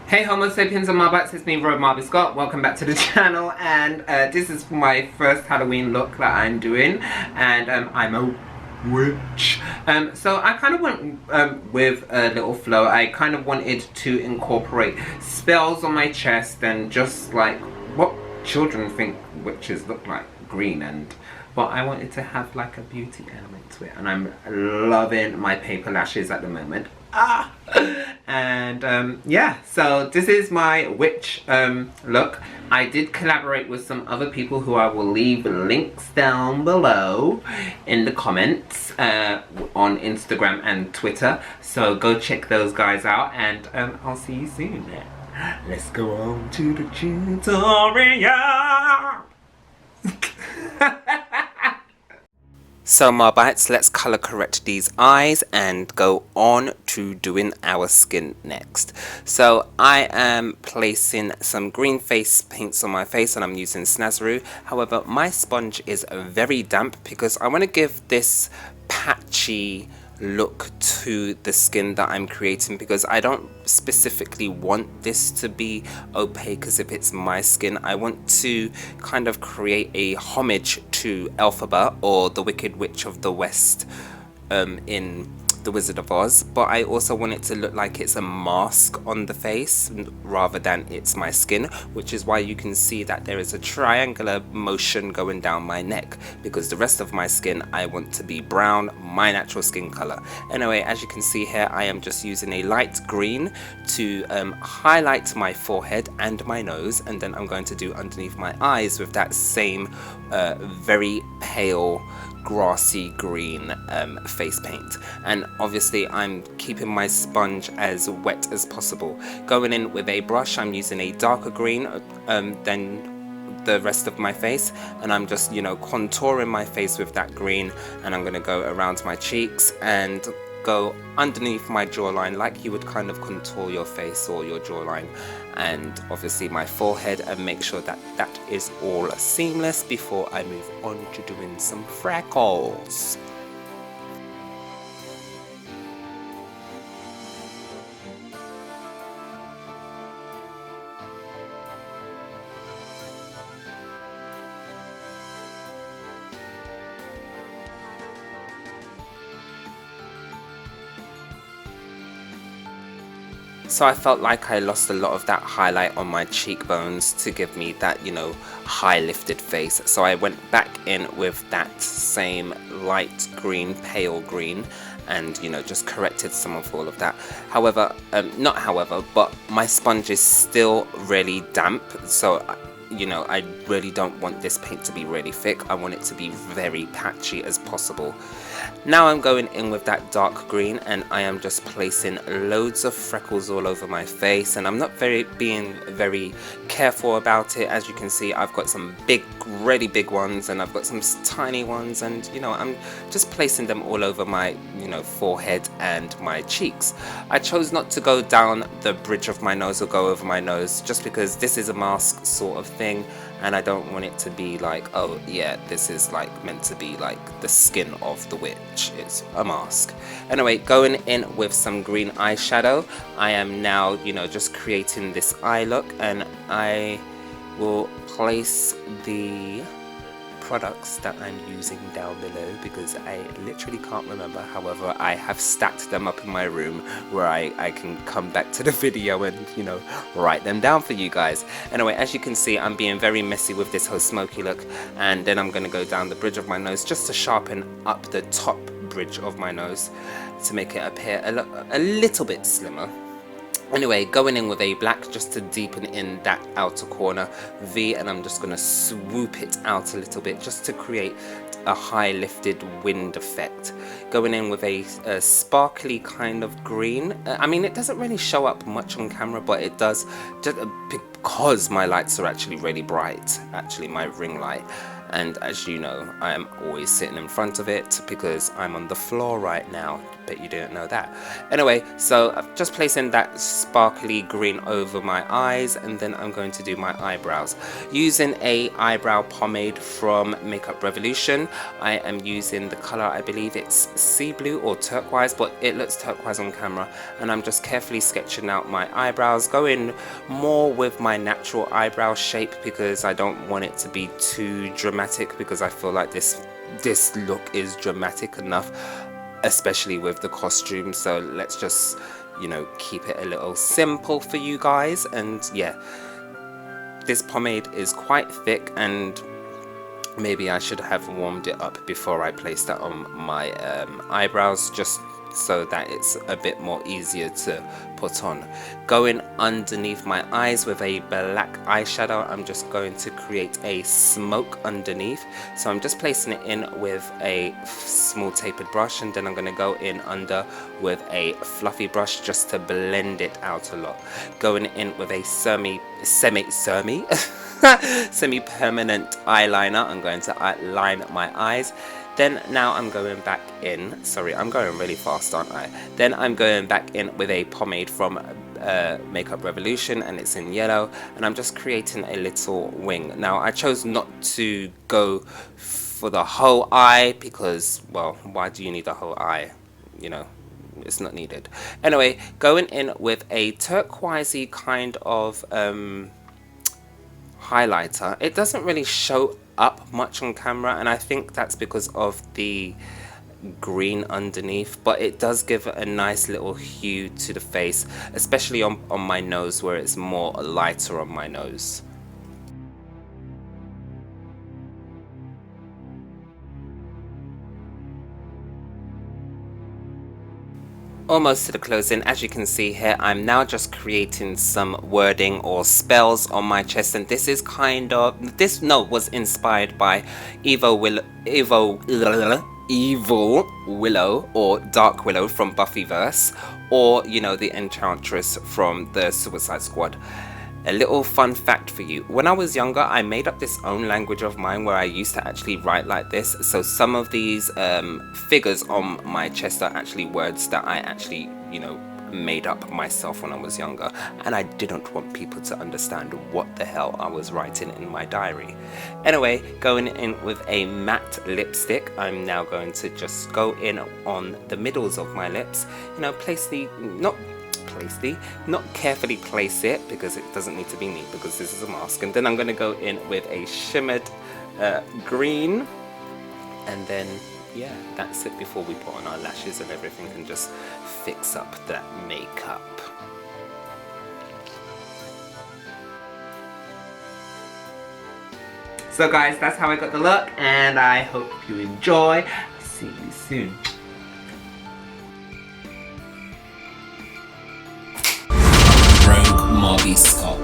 Hey Homo sapiens and Marbites, it's me Marbasia Scott. Welcome back to the channel, and this is my first Halloween look that I'm doing, and I'm a witch. So I kind of went with a little flow. I kind of wanted to incorporate spells on my chest and just like what children think witches look like, green, but I wanted to have like a beauty element to it, and I'm loving my paper lashes at the moment. And yeah, so this is my witch look. I did collaborate with some other people who I will leave links down below in the comments on Instagram and Twitter, so go check those guys out, and I'll see you soon. Let's go on to the tutorial. So Marbites, let's color correct these eyes and go on to doing our skin next. So I am placing some green face paints on my face, and I'm using Snazaroo. However, my sponge is very damp because I want to give this patchy look to the skin that I'm creating, because I don't specifically want this to be opaque as if it's my skin. I want to kind of create a homage to Elphaba, or the Wicked Witch of the West in The Wizard of Oz, but I also want it to look like it's a mask on the face rather than it's my skin, which is why you can see that there is a triangular motion going down my neck, because the rest of my skin I want to be brown, my natural skin color. Anyway, as you can see here, I am just using a light green to highlight my forehead and my nose, and then I'm going to do underneath my eyes with that same very pale grassy green face paint. And obviously I'm keeping my sponge as wet as possible. Going in with a brush, I'm using a darker green than the rest of my face, and I'm just, you know, contouring my face with that green, and I'm going to go around my cheeks and go underneath my jawline like you would kind of contour your face or your jawline, and obviously my forehead, and make sure that that is all seamless before I move on to doing some freckles. So I felt like I lost a lot of that highlight on my cheekbones to give me that, you know, high lifted face. So I went back in with that same light green, pale green, and, you know, just corrected some of all of that. However, but my sponge is still really damp, so you know, I really don't want this paint to be really thick. I want it to be very patchy as possible. Now I'm going in with that dark green, and I am just placing loads of freckles all over my face, and I'm not being very careful about it. As you can see, I've got some big, really big ones, and I've got some tiny ones, and, you know, I'm just placing them all over my, you know, forehead and my cheeks. I chose not to go down the bridge of my nose or go over my nose, just because this is a mask sort of thing, and I don't want it to be like, oh yeah, this is like meant to be like the skin of the witch. It's a mask. Anyway, going in with some green eyeshadow, I am now, you know, just creating this eye look, and I will place the products that I'm using down below, because I literally can't remember. However, I have stacked them up in my room where I can come back to the video and, you know, write them down for you guys. Anyway, as you can see, I'm being very messy with this whole smoky look, and then I'm going to go down the bridge of my nose just to sharpen up the top bridge of my nose to make it appear a little bit slimmer. Anyway, going in with a black just to deepen in that outer corner V, and I'm just going to swoop it out a little bit just to create a high lifted wind effect. Going in with a sparkly kind of green. I mean, it doesn't really show up much on camera, but it does just because my lights are actually really bright, actually my ring light. And as you know, I am always sitting in front of it because I'm on the floor right now. Bet you didn't know that. Anyway, so I'm just placing that sparkly green over my eyes, and then I'm going to do my eyebrows. Using a eyebrow pomade from Makeup Revolution. I am using the color, I believe it's sea blue or turquoise, but it looks turquoise on camera. And I'm just carefully sketching out my eyebrows, going more with my natural eyebrow shape because I don't want it to be too dramatic, because I feel like this look is dramatic enough, especially with the costume. So let's just, you know, keep it a little simple for you guys. And yeah, this pomade is quite thick, and maybe I should have warmed it up before I placed that on my eyebrows, just so that it's a bit more easier to put on. Going underneath my eyes with a black eyeshadow, I'm just going to create a smoke underneath. So I'm just placing it in with a small tapered brush, and then I'm going to go in under with a fluffy brush just to blend it out a lot. Going in with a semi-permanent eyeliner, I'm going to line my eyes. Then now I'm going back in, sorry, I'm going really fast, aren't I? Then I'm going back in with a pomade from Makeup Revolution, and it's in yellow, and I'm just creating a little wing. Now I chose not to go for the whole eye because, well, why do you need the whole eye? You know, it's not needed. Anyway, going in with a turquoisey kind of highlighter. It doesn't really show up much on camera, and I think that's because of the green underneath, but it does give a nice little hue to the face, especially on my nose where it's more lighter on my nose. Almost to the closing. As you can see here, I'm now just creating some wording or spells on my chest, and this is kind of, this note was inspired by Evil Willow or Dark Willow from Buffyverse, or, you know, the Enchantress from the Suicide Squad. A little fun fact for you: when I was younger, I made up this own language of mine where I used to actually write like this. So some of these figures on my chest are actually words that I actually, you know, made up myself when I was younger, and I didn't want people to understand what the hell I was writing in my diary. Anyway, going in with a matte lipstick, I'm now going to just go in on the middles of my lips, you know, not carefully place it, because it doesn't need to be neat because this is a mask. And then I'm going to go in with a shimmered green, and then yeah, that's it before we put on our lashes and everything and just fix up that makeup. So guys, that's how I got the look, and I hope you enjoy. See you soon. Rogue Marby Scott.